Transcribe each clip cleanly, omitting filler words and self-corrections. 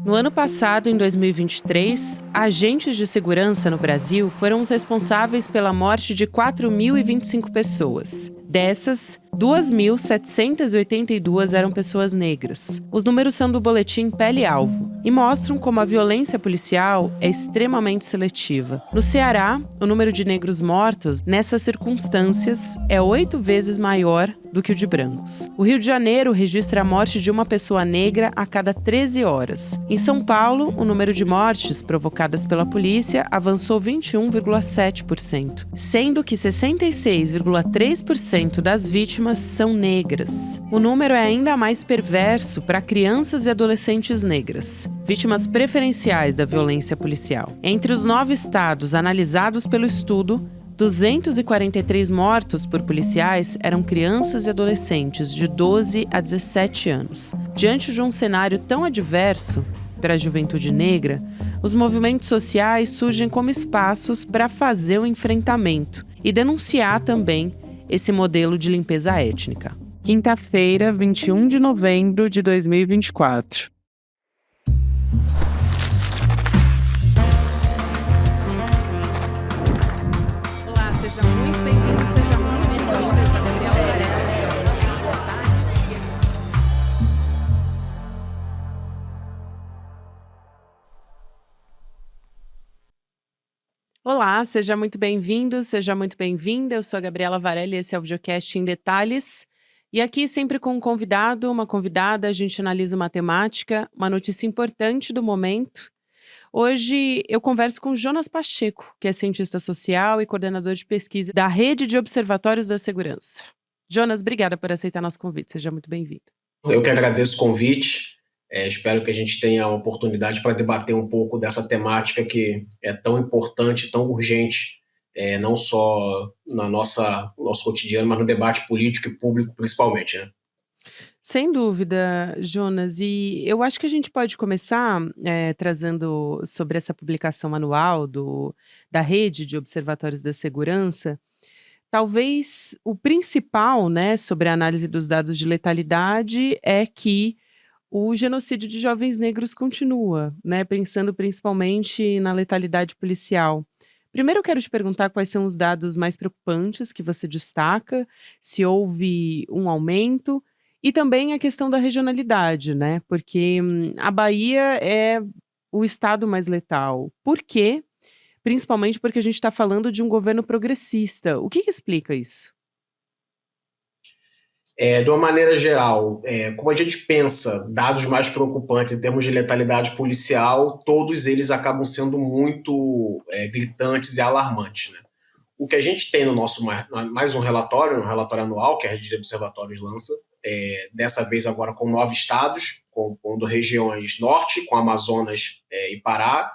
No ano passado, em 2023, agentes de segurança no Brasil foram os responsáveis pela morte de 4.025 pessoas. Dessas, 2.782 eram pessoas negras. Os números são do boletim Pele e Alvo e mostram como a violência policial é extremamente seletiva. No Ceará, o número de negros mortos nessas circunstâncias é 8 vezes maior do que o de brancos. O Rio de Janeiro registra a morte de uma pessoa negra a cada 13 horas. Em São Paulo, o número de mortes provocadas pela polícia avançou 21,7%, sendo que 66,3% das vítimas são negras. O número é ainda mais perverso para crianças e adolescentes negras, vítimas preferenciais da violência policial. Entre os 9 estados analisados pelo estudo, 243 mortos por policiais eram crianças e adolescentes de 12 a 17 anos. Diante de um cenário tão adverso para a juventude negra, os movimentos sociais surgem como espaços para fazer o enfrentamento e denunciar também esse modelo de limpeza étnica. Quinta-feira, 21 de novembro de 2024. Olá, seja muito bem-vindo, seja muito bem-vinda. Eu sou a Gabriela Varela, esse é o Olá, seja muito bem-vindo, seja muito bem-vinda. Eu sou a Gabriela Varela e esse é o Videocast em Detalhes. E aqui, sempre com um convidado, uma convidada, a gente analisa uma temática, uma notícia importante do momento. Hoje eu converso com Jonas Pacheco, que é cientista social e coordenador de pesquisa da Rede de Observatórios da Segurança. Jonas, obrigada por aceitar nosso convite, seja muito bem-vindo. Eu que agradeço o convite. Espero que a gente tenha a oportunidade para debater um pouco dessa temática que é tão importante, tão urgente, não só no nosso cotidiano, mas no debate político e público principalmente, né? Sem dúvida, Jonas. E eu acho que a gente pode começar trazendo sobre essa publicação anual da Rede de Observatórios da Segurança. Talvez o principal, né, sobre a análise dos dados de letalidade é que o genocídio de jovens negros continua, né, pensando principalmente na letalidade policial. Primeiro eu quero te perguntar quais são os dados mais preocupantes que você destaca, se houve um aumento, e também a questão da regionalidade, né, porque a Bahia é o estado mais letal. Por quê? Principalmente porque a gente está falando de um governo progressista. O que explica isso? De uma maneira geral, como a gente pensa dados mais preocupantes em termos de letalidade policial, todos eles acabam sendo muito gritantes e alarmantes, né? O que a gente tem no nosso mais um relatório anual que a Rede de Observatórios lança, dessa vez agora com 9 estados, compondo regiões norte, com Amazonas e Pará,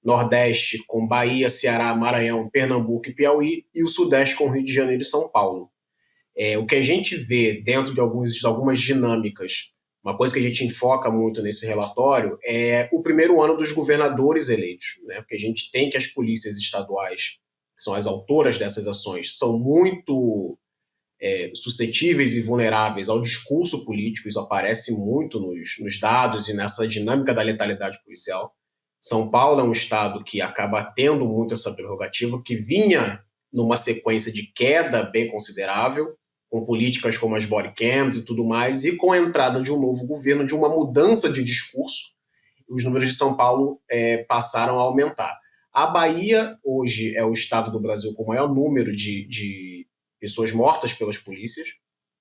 nordeste com Bahia, Ceará, Maranhão, Pernambuco e Piauí, e o sudeste com Rio de Janeiro e São Paulo. O que a gente vê dentro de algumas dinâmicas, uma coisa que a gente enfoca muito nesse relatório é o primeiro ano dos governadores eleitos, né? Porque a gente tem que as polícias estaduais, que são as autoras dessas ações, são muito suscetíveis e vulneráveis ao discurso político, isso aparece muito nos dados e nessa dinâmica da letalidade policial. São Paulo é um estado que acaba tendo muito essa prerrogativa, que vinha numa sequência de queda bem considerável, com políticas como as body cams e tudo mais, e com a entrada de um novo governo, de uma mudança de discurso, os números de São Paulo passaram a aumentar. A Bahia hoje é o estado do Brasil com o maior número de pessoas mortas pelas polícias.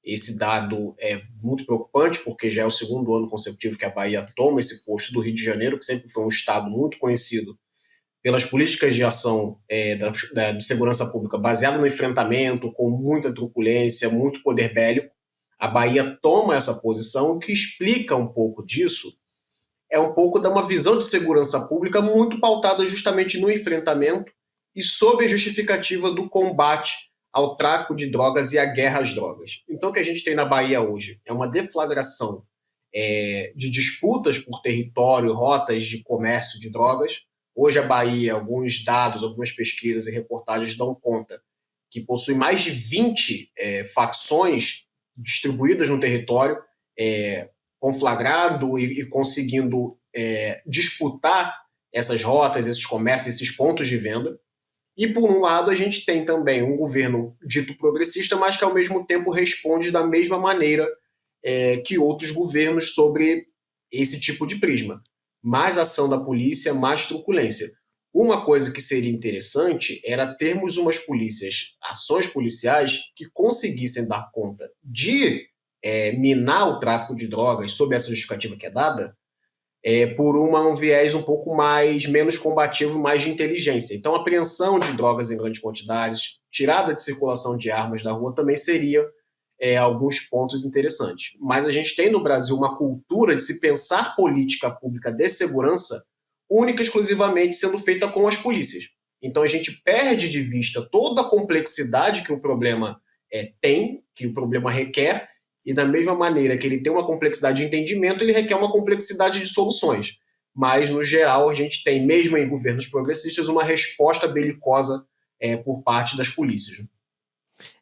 Esse dado é muito preocupante, porque já é o segundo ano consecutivo que a Bahia toma esse posto do Rio de Janeiro, que sempre foi um estado muito conhecido pelas políticas de ação de segurança pública baseada no enfrentamento, com muita truculência, muito poder bélico. A Bahia toma essa posição, o que explica um pouco disso é um pouco de uma visão de segurança pública muito pautada justamente no enfrentamento e sob a justificativa do combate ao tráfico de drogas e à guerra às drogas. Então, o que a gente tem na Bahia hoje é uma deflagração de disputas por território, rotas de comércio de drogas. Hoje a Bahia, alguns dados, algumas pesquisas e reportagens dão conta que possui mais de 20 facções distribuídas no território, conflagrado e conseguindo disputar essas rotas, esses comércios, esses pontos de venda. E, por um lado, a gente tem também um governo dito progressista, mas que, ao mesmo tempo, responde da mesma maneira que outros governos sobre esse tipo de prisma. Mais ação da polícia, mais truculência. Uma coisa que seria interessante era termos ações policiais que conseguissem dar conta de minar o tráfico de drogas sob essa justificativa que é dada, por um viés um pouco menos combativo, mais de inteligência. Então, a apreensão de drogas em grandes quantidades, tirada de circulação de armas da rua, também seria alguns pontos interessantes. Mas a gente tem no Brasil uma cultura de se pensar política pública de segurança única e exclusivamente sendo feita com as polícias. Então, a gente perde de vista toda a complexidade que o problema tem, que o problema requer, e da mesma maneira que ele tem uma complexidade de entendimento, ele requer uma complexidade de soluções. Mas, no geral, a gente tem, mesmo em governos progressistas, uma resposta belicosa por parte das polícias.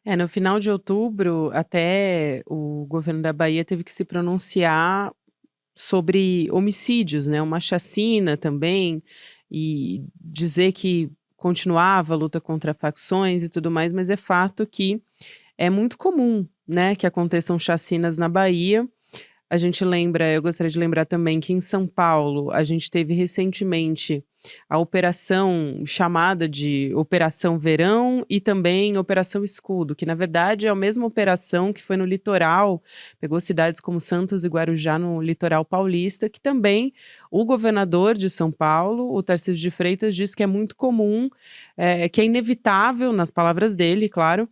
No final de outubro, até o governo da Bahia teve que se pronunciar sobre homicídios, né, uma chacina também, e dizer que continuava a luta contra facções e tudo mais, mas é fato que é muito comum, né, que aconteçam chacinas na Bahia. Eu gostaria de lembrar também que em São Paulo, a gente teve recentemente a operação chamada de Operação Verão e também Operação Escudo, que na verdade é a mesma operação que foi no litoral, pegou cidades como Santos e Guarujá no litoral paulista, que também o governador de São Paulo, o Tarcísio de Freitas, diz que é muito comum, que é inevitável, nas palavras dele, claro,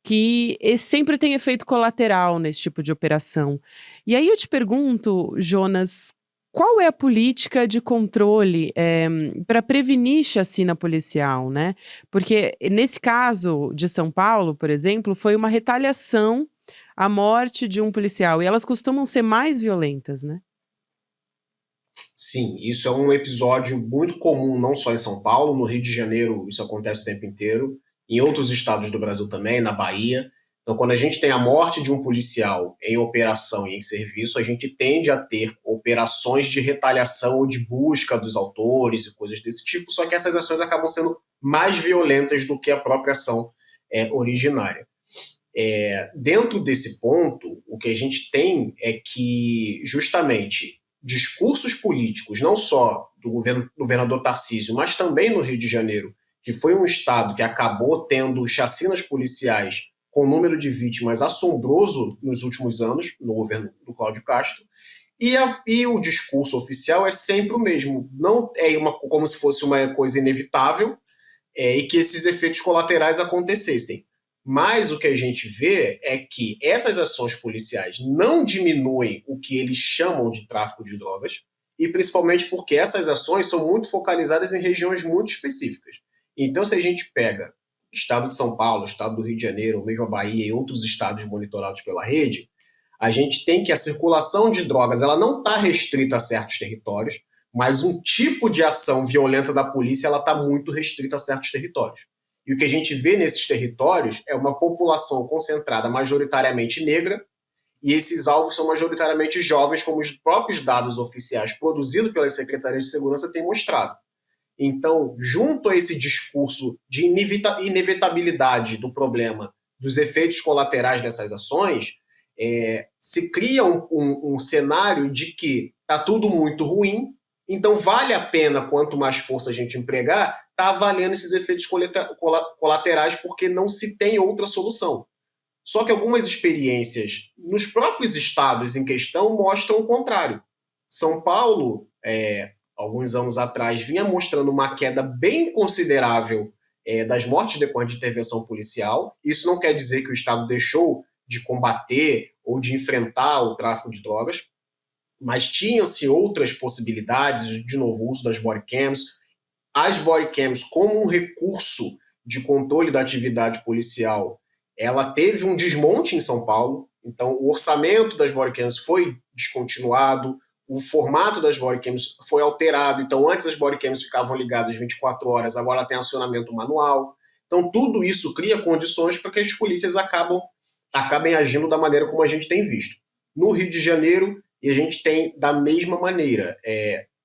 que sempre tem efeito colateral nesse tipo de operação. E aí eu te pergunto, Jonas, qual é a política de controle para prevenir chacina policial, né? Porque nesse caso de São Paulo, por exemplo, foi uma retaliação à morte de um policial e elas costumam ser mais violentas, né? Sim, isso é um episódio muito comum, não só em São Paulo, no Rio de Janeiro isso acontece o tempo inteiro, em outros estados do Brasil também, na Bahia. Então, quando a gente tem a morte de um policial em operação e em serviço, a gente tende a ter operações de retaliação ou de busca dos autores e coisas desse tipo, só que essas ações acabam sendo mais violentas do que a própria ação originária. Dentro desse ponto, o que a gente tem é que, justamente, discursos políticos, não só do governador Tarcísio, mas também no Rio de Janeiro, que foi um estado que acabou tendo chacinas policiais com um número de vítimas assombroso nos últimos anos, no governo do Cláudio Castro, e o discurso oficial é sempre o mesmo. Não é como se fosse uma coisa inevitável e que esses efeitos colaterais acontecessem. Mas o que a gente vê é que essas ações policiais não diminuem o que eles chamam de tráfico de drogas, e principalmente porque essas ações são muito focalizadas em regiões muito específicas. Então, se a gente pega o estado de São Paulo, o estado do Rio de Janeiro, ou mesmo a Bahia e outros estados monitorados pela rede, a gente tem que a circulação de drogas ela não está restrita a certos territórios, mas um tipo de ação violenta da polícia ela está muito restrita a certos territórios. E o que a gente vê nesses territórios é uma população concentrada majoritariamente negra, e esses alvos são majoritariamente jovens, como os próprios dados oficiais produzidos pelas secretarias de segurança têm mostrado. Então, junto a esse discurso de inevitabilidade do problema, dos efeitos colaterais dessas ações, se cria um cenário de que está tudo muito ruim, então vale a pena, quanto mais força a gente empregar, tá avaliando esses efeitos colaterais porque não se tem outra solução. Só que algumas experiências nos próprios estados em questão mostram o contrário. São Paulo, alguns anos atrás, vinha mostrando uma queda bem considerável das mortes decorrentes de intervenção policial. Isso não quer dizer que o estado deixou de combater ou de enfrentar o tráfico de drogas, mas tinham-se outras possibilidades, de novo, o uso das bodycams. As bodycams, como um recurso de controle da atividade policial, ela teve um desmonte em São Paulo, então o orçamento das bodycams foi descontinuado, o formato das bodycams foi alterado, então antes as bodycams ficavam ligadas 24 horas, agora tem acionamento manual. Então tudo isso cria condições para que as polícias acabem agindo da maneira como a gente tem visto. No Rio de Janeiro, e a gente tem da mesma maneira,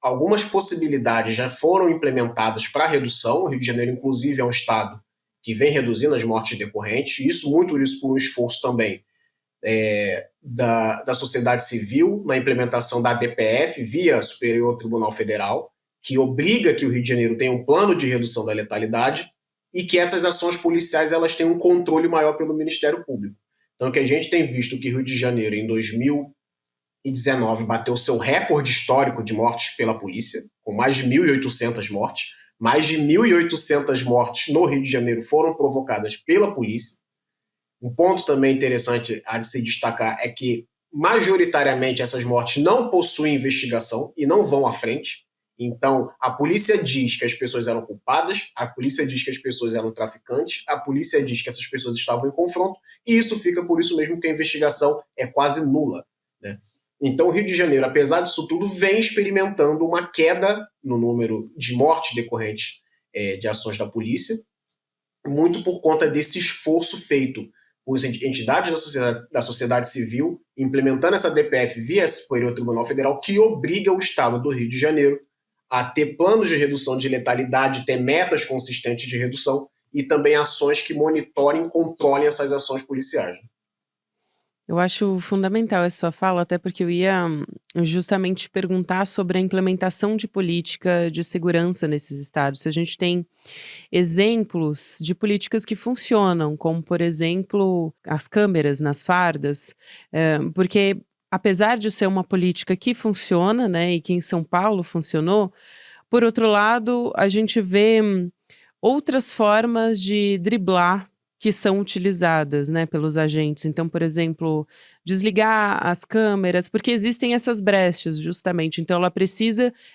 algumas possibilidades já foram implementadas para redução. O Rio de Janeiro, inclusive, é um estado que vem reduzindo as mortes decorrentes, muito isso por um esforço também da sociedade civil na implementação da DPF via Superior Tribunal Federal, que obriga que o Rio de Janeiro tenha um plano de redução da letalidade e que essas ações policiais elas tenham um controle maior pelo Ministério Público. Então, que a gente tem visto que o Rio de Janeiro, em 2019, bateu seu recorde histórico de mortes pela polícia, com mais de 1.800 mortes. Mais de 1.800 mortes no Rio de Janeiro foram provocadas pela polícia. Um ponto também interessante a de se destacar é que, majoritariamente, essas mortes não possuem investigação e não vão à frente. Então, a polícia diz que as pessoas eram culpadas, a polícia diz que as pessoas eram traficantes, a polícia diz que essas pessoas estavam em confronto, e isso fica por isso mesmo que a investigação é quase nula, né? Então, o Rio de Janeiro, apesar disso tudo, vem experimentando uma queda no número de mortes decorrentes de ações da polícia, muito por conta desse esforço feito por entidades da sociedade civil, implementando essa DPF via Superior Tribunal Federal, que obriga o Estado do Rio de Janeiro a ter planos de redução de letalidade, ter metas consistentes de redução e também ações que monitorem e controlem essas ações policiais. Eu acho fundamental essa sua fala, até porque eu ia justamente perguntar sobre a implementação de política de segurança nesses estados. Se a gente tem exemplos de políticas que funcionam, como, por exemplo, as câmeras nas fardas, porque apesar de ser uma política que funciona, né, e que em São Paulo funcionou, por outro lado, a gente vê outras formas de driblar que são utilizadas, né, pelos agentes. Então, por exemplo, desligar as câmeras, porque existem essas brechas, justamente. Então,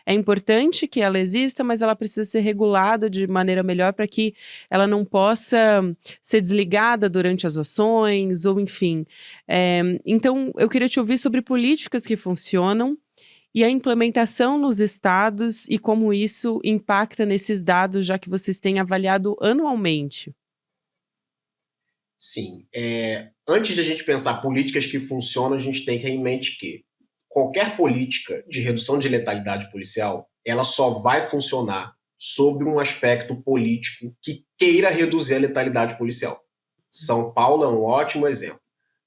é importante que ela exista, mas ela precisa ser regulada de maneira melhor para que ela não possa ser desligada durante as ações, ou enfim. Então, eu queria te ouvir sobre políticas que funcionam e a implementação nos estados e como isso impacta nesses dados, já que vocês têm avaliado anualmente. Sim. Antes de a gente pensar políticas que funcionam, a gente tem que ter em mente que qualquer política de redução de letalidade policial, ela só vai funcionar sobre um aspecto político que queira reduzir a letalidade policial. São Paulo é um ótimo exemplo.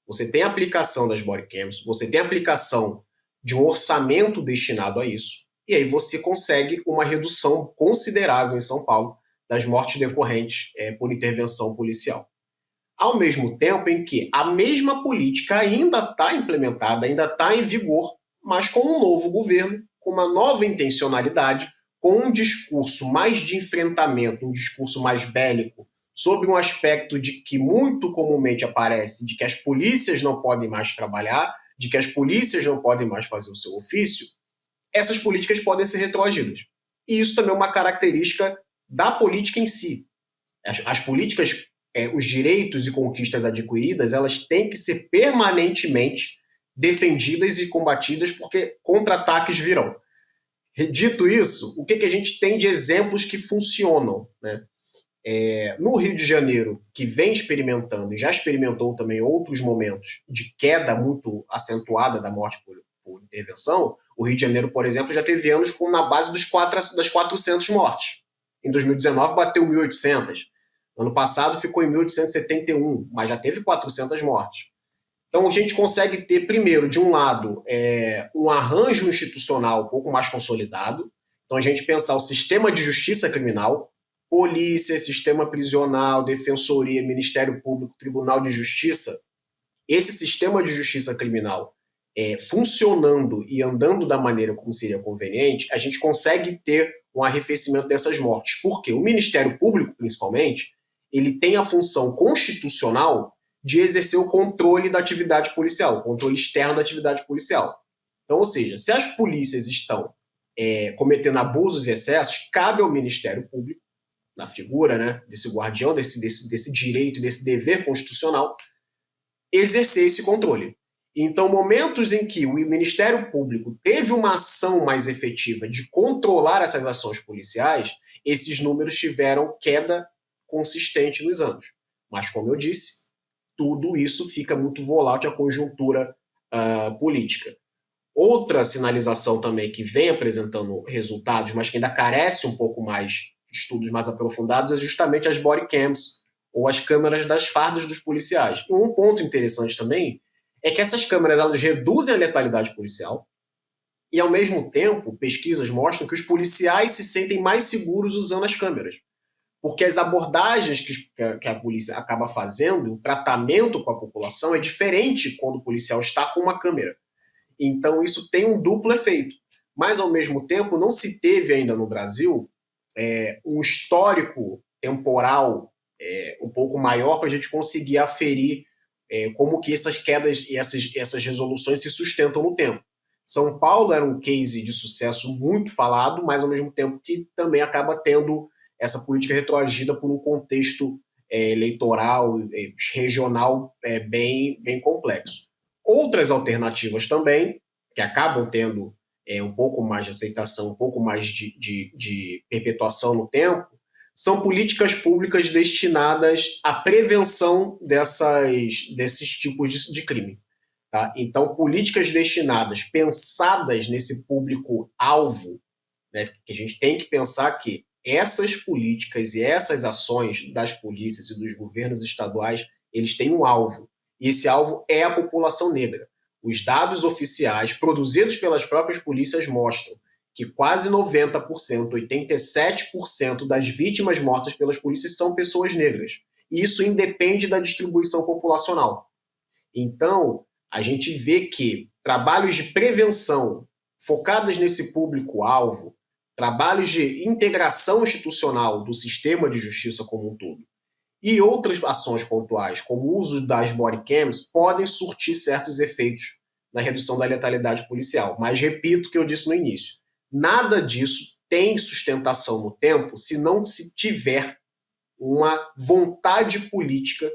Você tem a aplicação das bodycams, você tem a aplicação de um orçamento destinado a isso, e aí você consegue uma redução considerável em São Paulo das mortes decorrentes por intervenção policial. Ao mesmo tempo em que a mesma política ainda está implementada, ainda está em vigor, mas com um novo governo, com uma nova intencionalidade, com um discurso mais de enfrentamento, um discurso mais bélico, sobre um aspecto de que muito comumente aparece, de que as polícias não podem mais trabalhar, de que as polícias não podem mais fazer o seu ofício, essas políticas podem ser retroagidas. E isso também é uma característica da política em si. As políticas, os direitos e conquistas adquiridas, elas têm que ser permanentemente defendidas e combatidas, porque contra-ataques virão. Dito isso, o que a gente tem de exemplos que funcionam, né? No Rio de Janeiro, que vem experimentando e já experimentou também outros momentos de queda muito acentuada da morte por intervenção, o Rio de Janeiro, por exemplo, já teve anos na base das 400 mortes. Em 2019 bateu 1.800. Ano passado ficou em 1.871, mas já teve 400 mortes. Então a gente consegue ter, primeiro, de um lado, um arranjo institucional um pouco mais consolidado. Então a gente pensar o sistema de justiça criminal, polícia, sistema prisional, defensoria, Ministério Público, Tribunal de Justiça, esse sistema de justiça criminal funcionando e andando da maneira como seria conveniente, a gente consegue ter um arrefecimento dessas mortes. Porque o Ministério Público, principalmente, ele tem a função constitucional de exercer o controle da atividade policial, o controle externo da atividade policial. Então, ou seja, se as polícias estão cometendo abusos e excessos, cabe ao Ministério Público, na figura, né, desse guardião, desse direito, desse dever constitucional, exercer esse controle. Então, momentos em que o Ministério Público teve uma ação mais efetiva de controlar essas ações policiais, esses números tiveram queda consistente nos anos. Mas, como eu disse, tudo isso fica muito volátil à conjuntura política. Outra sinalização também que vem apresentando resultados, mas que ainda carece um pouco mais de estudos mais aprofundados, é justamente as body cams, ou as câmeras das fardas dos policiais. E um ponto interessante também é que essas câmeras elas reduzem a letalidade policial e, ao mesmo tempo, pesquisas mostram que os policiais se sentem mais seguros usando as câmeras. Porque as abordagens que a polícia acaba fazendo, o tratamento com a população é diferente quando o policial está com uma câmera. Então, isso tem um duplo efeito. Mas, ao mesmo tempo, não se teve ainda no Brasil um histórico temporal um pouco maior para a gente conseguir aferir como que essas quedas e essas resoluções se sustentam no tempo. São Paulo era um case de sucesso muito falado, mas ao mesmo tempo que também acaba tendo essa política retroagida por um contexto eleitoral, regional bem complexo. Outras alternativas também, que acabam tendo um pouco mais de aceitação, um pouco mais de perpetuação no tempo, são políticas públicas destinadas à prevenção desses tipos de crime. Tá? Então, políticas destinadas, pensadas nesse público-alvo, né, que a gente tem que pensar que essas políticas e essas ações das polícias e dos governos estaduais, eles têm um alvo. E esse alvo é a população negra. Os dados oficiais produzidos pelas próprias polícias mostram que quase 90%, 87% das vítimas mortas pelas polícias são pessoas negras. E isso independe da distribuição populacional. Então, a gente vê que trabalhos de prevenção focados nesse público-alvo, trabalhos de integração institucional do sistema de justiça como um todo, e outras ações pontuais, como o uso das body cams, podem surtir certos efeitos na redução da letalidade policial. Mas repito o que eu disse no início, nada disso tem sustentação no tempo se não se tiver uma vontade política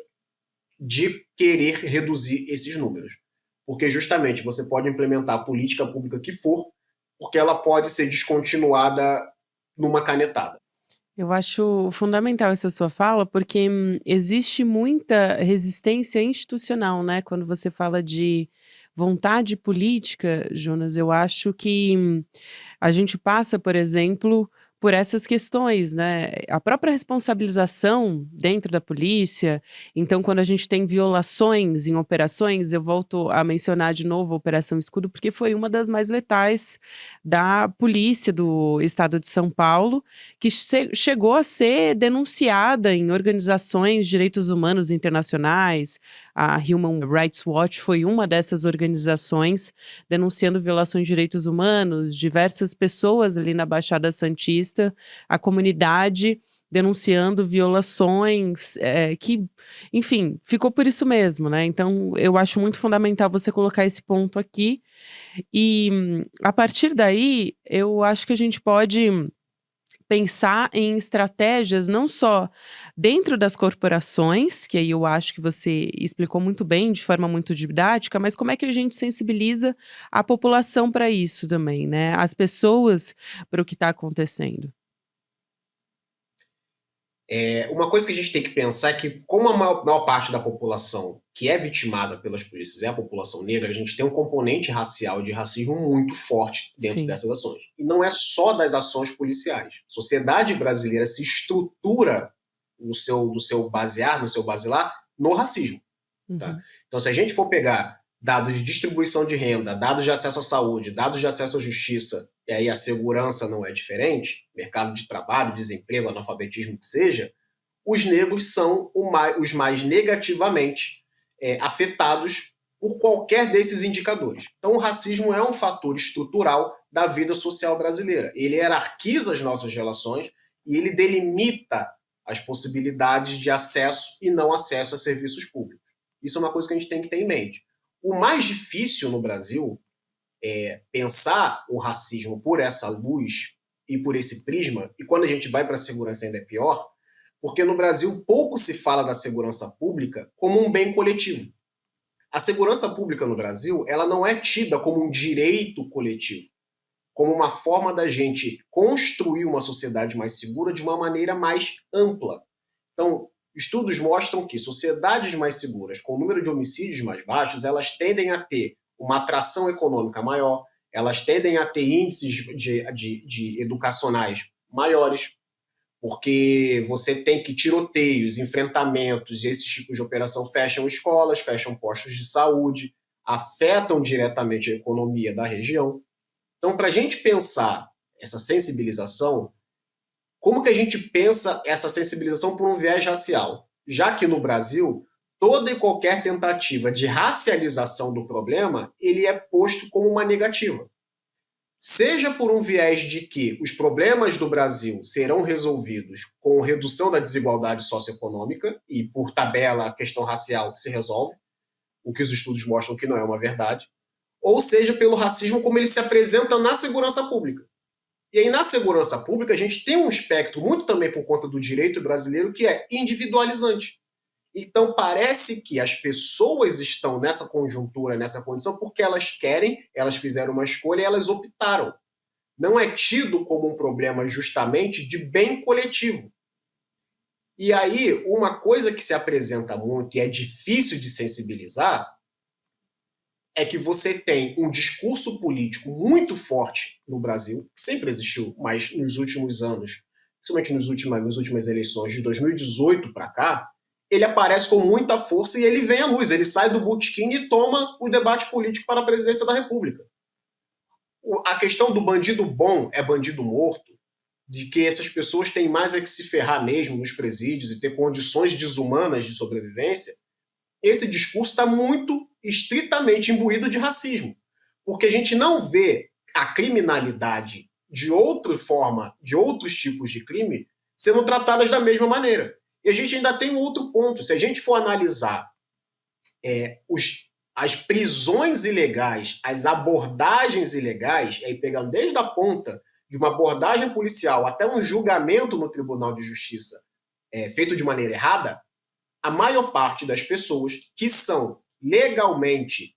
de querer reduzir esses números. Porque justamente você pode implementar a política pública que for, porque ela pode ser descontinuada numa canetada. Eu acho fundamental essa sua fala, porque existe muita resistência institucional, né? Quando você fala de vontade política, Jonas, eu acho que a gente passa, por exemplo, por essas questões, né? A própria responsabilização dentro da polícia. Então, quando a gente tem violações em operações, eu volto a mencionar de novo a Operação Escudo, porque foi uma das mais letais da polícia do estado de São Paulo, que chegou a ser denunciada em organizações de direitos humanos internacionais. A Human Rights Watch foi uma dessas organizações denunciando violações de direitos humanos, diversas pessoas ali na Baixada Santista, a comunidade denunciando violações, que, enfim, ficou por isso mesmo, né? Então, eu acho muito fundamental você colocar esse ponto aqui. E, a partir daí, eu acho que a gente pode pensar em estratégias não só dentro das corporações, que aí eu acho que você explicou muito bem, de forma muito didática, mas como é que a gente sensibiliza a população para isso também, né? As pessoas para o que está acontecendo. Uma coisa que a gente tem que pensar é que, como a maior parte da população que é vitimada pelas polícias é a população negra, a gente tem um componente racial de racismo muito forte dentro Sim. dessas ações. E não é só das ações policiais. A sociedade brasileira se estrutura no seu basear, no seu basilar, no racismo. Tá? Uhum. Então, se a gente for pegar dados de distribuição de renda, dados de acesso à saúde, dados de acesso à justiça, e aí a segurança não é diferente, mercado de trabalho, desemprego, analfabetismo que seja, os negros são os mais negativamente afetados por qualquer desses indicadores. Então, o racismo é um fator estrutural da vida social brasileira. Ele hierarquiza as nossas relações e ele delimita as possibilidades de acesso e não acesso a serviços públicos. Isso é uma coisa que a gente tem que ter em mente. O mais difícil no Brasil é pensar o racismo por essa luz e por esse prisma, e quando a gente vai para a segurança ainda é pior, porque no Brasil pouco se fala da segurança pública como um bem coletivo. A segurança pública no Brasil, ela não é tida como um direito coletivo, como uma forma da gente construir uma sociedade mais segura de uma maneira mais ampla. Então, estudos mostram que sociedades mais seguras, com o número de homicídios mais baixos, elas tendem a ter uma atração econômica maior, elas tendem a ter índices de educacionais maiores, porque você tem que tiroteios, enfrentamentos e esses tipos de operação fecham escolas, fecham postos de saúde, afetam diretamente a economia da região. Então, para a gente pensar essa sensibilização, como que a gente pensa essa sensibilização por um viés racial? Já que no Brasil, toda e qualquer tentativa de racialização do problema, ele é posto como uma negativa. Seja por um viés de que os problemas do Brasil serão resolvidos com redução da desigualdade socioeconômica e, por tabela, a questão racial se resolve, o que os estudos mostram que não é uma verdade, ou seja pelo racismo como ele se apresenta na segurança pública. E aí, na segurança pública, a gente tem um espectro, muito também por conta do direito brasileiro, que é individualizante. Então, parece que as pessoas estão nessa conjuntura, nessa condição, porque elas querem, elas fizeram uma escolha e elas optaram. Não é tido como um problema justamente de bem coletivo. E aí, uma coisa que se apresenta muito e é difícil de sensibilizar é que você tem um discurso político muito forte no Brasil, que sempre existiu, mas nos últimos anos, principalmente nas últimas eleições de 2018 para cá, ele aparece com muita força e ele vem à luz, ele sai do botequim e toma o debate político para a presidência da República. A questão do bandido bom é bandido morto, de que essas pessoas têm mais é que se ferrar mesmo nos presídios e ter condições desumanas de sobrevivência, esse discurso está muito estritamente imbuído de racismo, porque a gente não vê a criminalidade de outra forma, de outros tipos de crime, sendo tratadas da mesma maneira. E a gente ainda tem um outro ponto. Se a gente for analisar as prisões ilegais, as abordagens ilegais, aí pegando desde a ponta de uma abordagem policial até um julgamento no Tribunal de Justiça feito de maneira errada, a maior parte das pessoas que são legalmente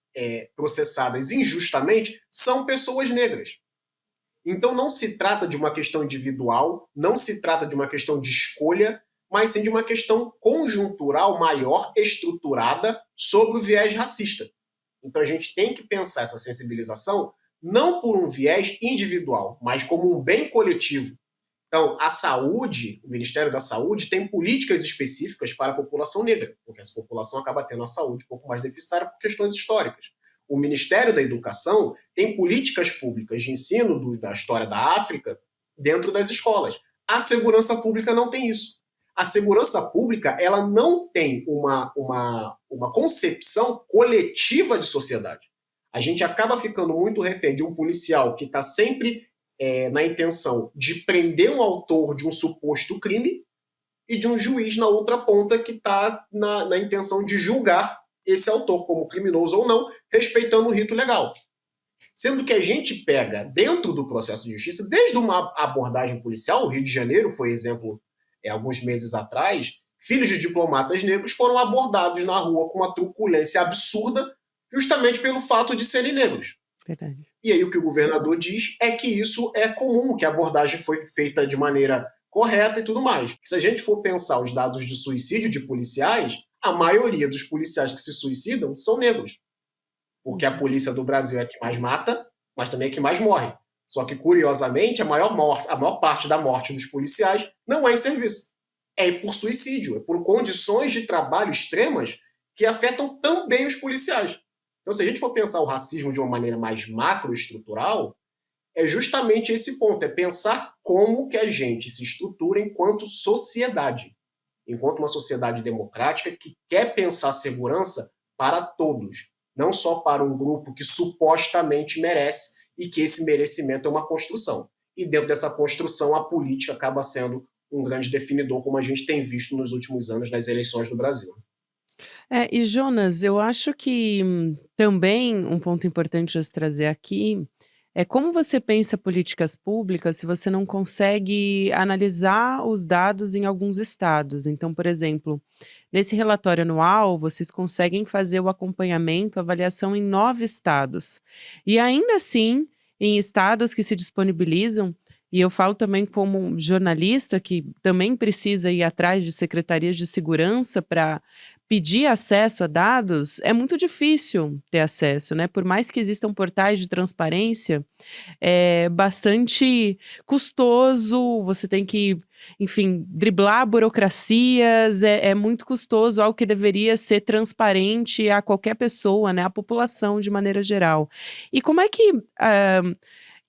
processadas injustamente são pessoas negras. Então não se trata de uma questão individual, não se trata de uma questão de escolha, mas sim de uma questão conjuntural maior, estruturada, sobre o viés racista. Então a gente tem que pensar essa sensibilização não por um viés individual, mas como um bem coletivo. Então, a saúde, o Ministério da Saúde, tem políticas específicas para a população negra, porque essa população acaba tendo a saúde um pouco mais deficitária por questões históricas. O Ministério da Educação tem políticas públicas de ensino da história da África dentro das escolas. A segurança pública não tem isso. A segurança pública ela não tem uma concepção coletiva de sociedade. A gente acaba ficando muito refém de um policial que está sempre na intenção de prender um autor de um suposto crime e de um juiz na outra ponta que está na intenção de julgar esse autor como criminoso ou não, respeitando o rito legal. Sendo que a gente pega dentro do processo de justiça, desde uma abordagem policial, o Rio de Janeiro foi exemplo alguns meses atrás, filhos de diplomatas negros foram abordados na rua com uma truculência absurda justamente pelo fato de serem negros. Verdade. E aí o que o governador diz é que isso é comum, que a abordagem foi feita de maneira correta e tudo mais. Se a gente for pensar os dados de suicídio de policiais, a maioria dos policiais que se suicidam são negros. Porque a polícia do Brasil é a que mais mata, mas também é a que mais morre. Só que, curiosamente, a maior parte da morte dos policiais não é em serviço. É por suicídio, é por condições de trabalho extremas que afetam também os policiais. Então, se a gente for pensar o racismo de uma maneira mais macroestrutural, é justamente esse ponto, é pensar como que a gente se estrutura enquanto sociedade, enquanto uma sociedade democrática que quer pensar segurança para todos, não só para um grupo que supostamente merece e que esse merecimento é uma construção. E dentro dessa construção, a política acaba sendo um grande definidor, como a gente tem visto nos últimos anos nas eleições do Brasil. E Jonas, eu acho que também um ponto importante a se trazer aqui é como você pensa políticas públicas se você não consegue analisar os dados em alguns estados. Então, por exemplo, nesse relatório anual, vocês conseguem fazer o acompanhamento, avaliação em 9 estados. E ainda assim, em estados que se disponibilizam, e eu falo também como jornalista que também precisa ir atrás de secretarias de segurança para pedir acesso a dados, é muito difícil ter acesso, né? Por mais que existam portais de transparência, é bastante custoso, você tem que, enfim, driblar burocracias, é muito custoso, algo que deveria ser transparente a qualquer pessoa, né, a população de maneira geral. E como é que,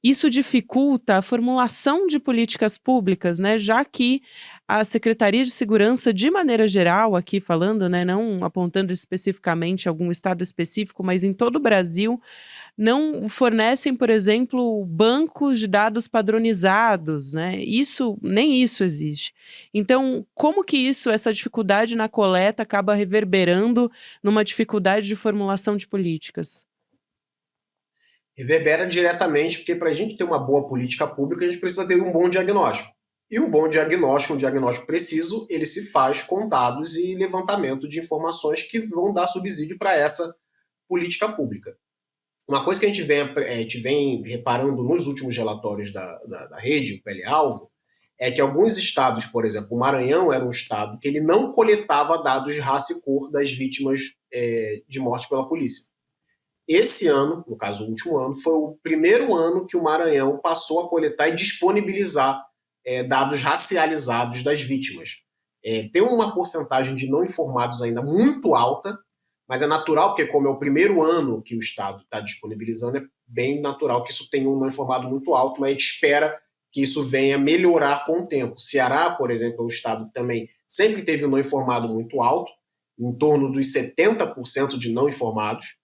isso dificulta a formulação de políticas públicas, né, já que a Secretaria de Segurança, de maneira geral, aqui falando, né, não apontando especificamente algum estado específico, mas em todo o Brasil, não fornecem, por exemplo, bancos de dados padronizados, né, isso nem isso existe. Então, como que isso, essa dificuldade na coleta acaba reverberando numa dificuldade de formulação de políticas? Reverbera diretamente, porque para a gente ter uma boa política pública, a gente precisa ter um bom diagnóstico. E um bom diagnóstico, um diagnóstico preciso, ele se faz com dados e levantamento de informações que vão dar subsídio para essa política pública. Uma coisa que a gente vem reparando nos últimos relatórios da rede, o PL-Alvo, é que alguns estados, por exemplo, o Maranhão era um estado que ele não coletava dados de raça e cor das vítimas de morte pela polícia. Esse ano, no caso o último ano, foi o primeiro ano que o Maranhão passou a coletar e disponibilizar dados racializados das vítimas. Tem uma porcentagem de não informados ainda muito alta, mas é natural, porque como é o primeiro ano que o Estado está disponibilizando, é bem natural que isso tenha um não informado muito alto, mas a gente espera que isso venha melhorar com o tempo. Ceará, por exemplo, é um estado que também sempre teve um não informado muito alto, em torno dos 70% de não informados.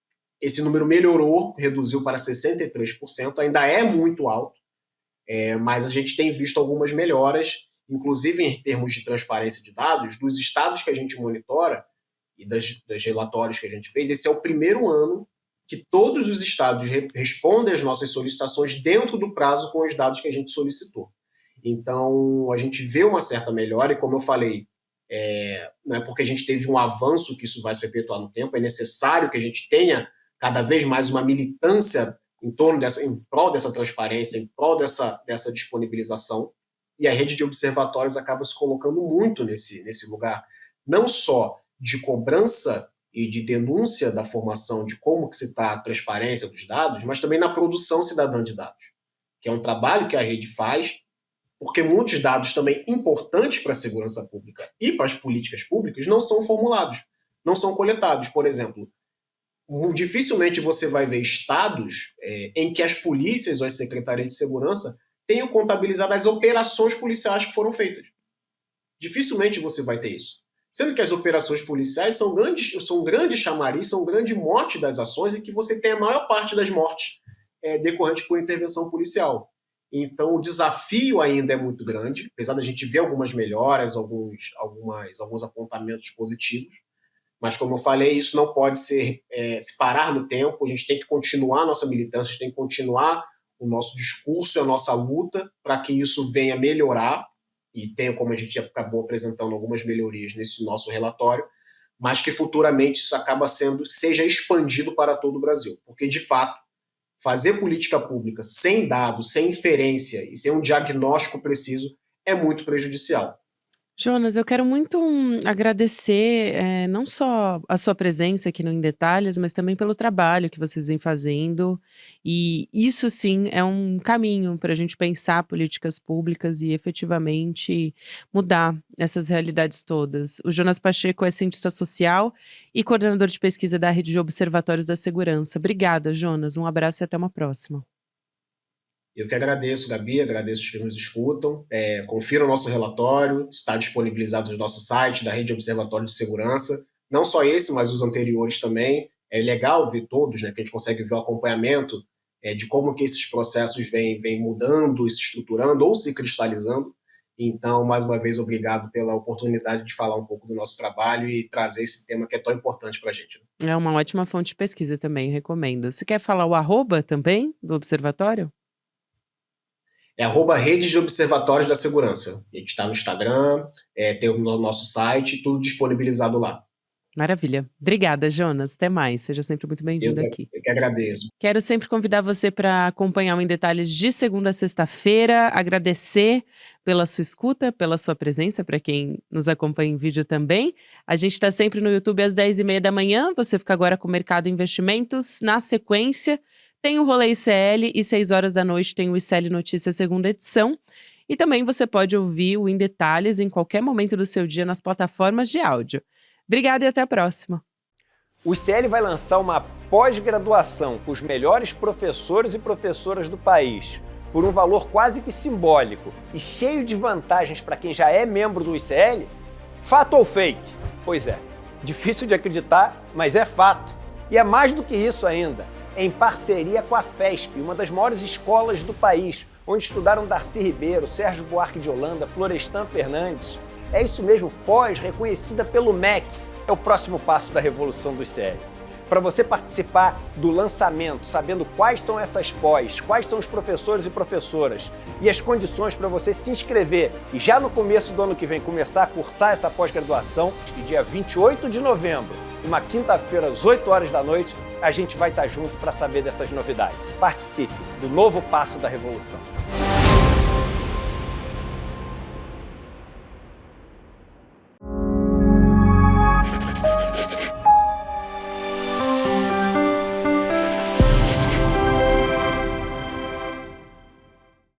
Esse número melhorou, reduziu para 63%, ainda é muito alto, mas a gente tem visto algumas melhoras, inclusive em termos de transparência de dados, dos estados que a gente monitora e das relatórios que a gente fez. Esse é o primeiro ano que todos os estados respondem às nossas solicitações dentro do prazo com os dados que a gente solicitou. Então, a gente vê uma certa melhora, e como eu falei, não é porque a gente teve um avanço que isso vai se perpetuar no tempo, é necessário que a gente tenha cada vez mais uma militância em prol dessa transparência, em prol dessa disponibilização, e a rede de observatórios acaba se colocando muito nesse lugar, não só de cobrança e de denúncia da formação de como que se está a transparência dos dados, mas também na produção cidadã de dados, que é um trabalho que a rede faz, porque muitos dados também importantes para a segurança pública e para as políticas públicas não são formulados, não são coletados. Por exemplo, dificilmente você vai ver estados em que as polícias ou as secretarias de segurança tenham contabilizado as operações policiais que foram feitas. Dificilmente você vai ter isso. Sendo que as operações policiais são grandes chamariz, são grande mote das ações, e que você tem a maior parte das mortes decorrentes por intervenção policial. Então, o desafio ainda é muito grande, apesar da gente ver algumas melhoras, alguns apontamentos positivos. Mas, como eu falei, isso não pode se parar no tempo. A gente tem que continuar a nossa militância, a gente tem que continuar o nosso discurso e a nossa luta para que isso venha melhorar, e tenha, como a gente acabou apresentando, algumas melhorias nesse nosso relatório, mas que futuramente isso seja expandido para todo o Brasil. Porque, de fato, fazer política pública sem dados, sem inferência e sem um diagnóstico preciso é muito prejudicial. Jonas, eu quero muito agradecer, não só a sua presença aqui no Em Detalhes, mas também pelo trabalho que vocês vêm fazendo. E isso sim é um caminho para a gente pensar políticas públicas e efetivamente mudar essas realidades todas. O Jonas Pacheco é cientista social e coordenador de pesquisa da Rede de Observatórios da Segurança. Obrigada, Jonas. Um abraço e até uma próxima. Eu que agradeço, Gabi, agradeço os que nos escutam. Confira o nosso relatório, está disponibilizado no nosso site da Rede de Observatório de Segurança. Não só esse, mas os anteriores também. É legal ver todos, né, que a gente consegue ver o acompanhamento de como que esses processos vêm mudando, se estruturando ou se cristalizando. Então, mais uma vez, obrigado pela oportunidade de falar um pouco do nosso trabalho e trazer esse tema que é tão importante para a gente, né? É uma ótima fonte de pesquisa também, recomendo. Você quer falar o arroba também do observatório? É @redes de observatórios da segurança. A gente está no Instagram, tem o nosso site, tudo disponibilizado lá. Maravilha. Obrigada, Jonas. Até mais. Seja sempre muito bem-vindo aqui. Eu que agradeço. Quero sempre convidar você para acompanhar o Em Detalhes de segunda a sexta-feira, agradecer pela sua escuta, pela sua presença, para quem nos acompanha em vídeo também. A gente está sempre no YouTube às 10h30 da manhã, você fica agora com o Mercado Investimentos. Na sequência, tem o Rolê ICL e 6 horas da noite tem o ICL Notícias segunda edição. E também você pode ouvir o Em Detalhes em qualquer momento do seu dia nas plataformas de áudio. Obrigada e até a próxima. O ICL vai lançar uma pós-graduação com os melhores professores e professoras do país, por um valor quase que simbólico e cheio de vantagens para quem já é membro do ICL? Fato ou fake? Pois é, difícil de acreditar, mas é fato. E é mais do que isso ainda, em parceria com a FESP, uma das maiores escolas do país, onde estudaram Darcy Ribeiro, Sérgio Buarque de Holanda, Florestan Fernandes. É isso mesmo, pós, reconhecida pelo MEC. É o próximo passo da revolução do ICL. Para você participar do lançamento, sabendo quais são essas pós, quais são os professores e professoras e as condições para você se inscrever e já no começo do ano que vem começar a cursar essa pós-graduação, e dia 28 de novembro, uma quinta-feira às 8 horas da noite, a gente vai estar junto para saber dessas novidades. Participe do novo passo da revolução.